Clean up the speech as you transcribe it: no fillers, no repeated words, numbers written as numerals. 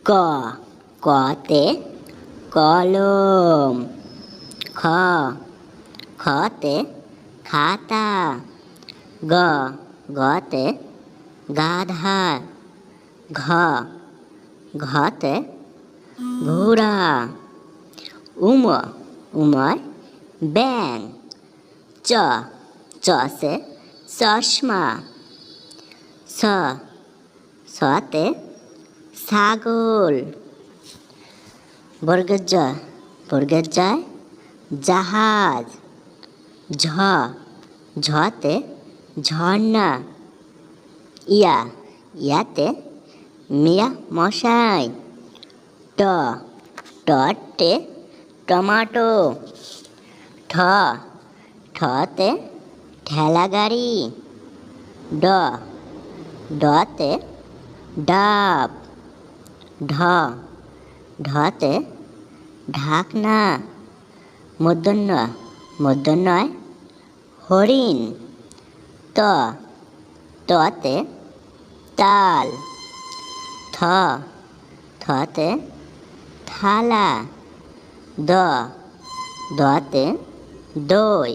ক কতে কলম। খ খতে খাতা। গ গতে গাধা। ঘ ঘতে ঘোড়া। উম উময় ব্যাঙ। চ চষে চশমা। স সতে ছাগল। বর্গের জয় জাহাজ। ঝ ঝতে ঝর্ণা। ইয়া ইয়াতে মিয়া মশাই। ট টতে টমাটো। ঠ ঠতে ঠেলা গাড়ি। ড ডতে ডাব। ঢ ঢতে ঢাকনা। মূর্ধন্যয় হরিণ। ত ততে তাল। থ থতে থালা। দ দতে দই।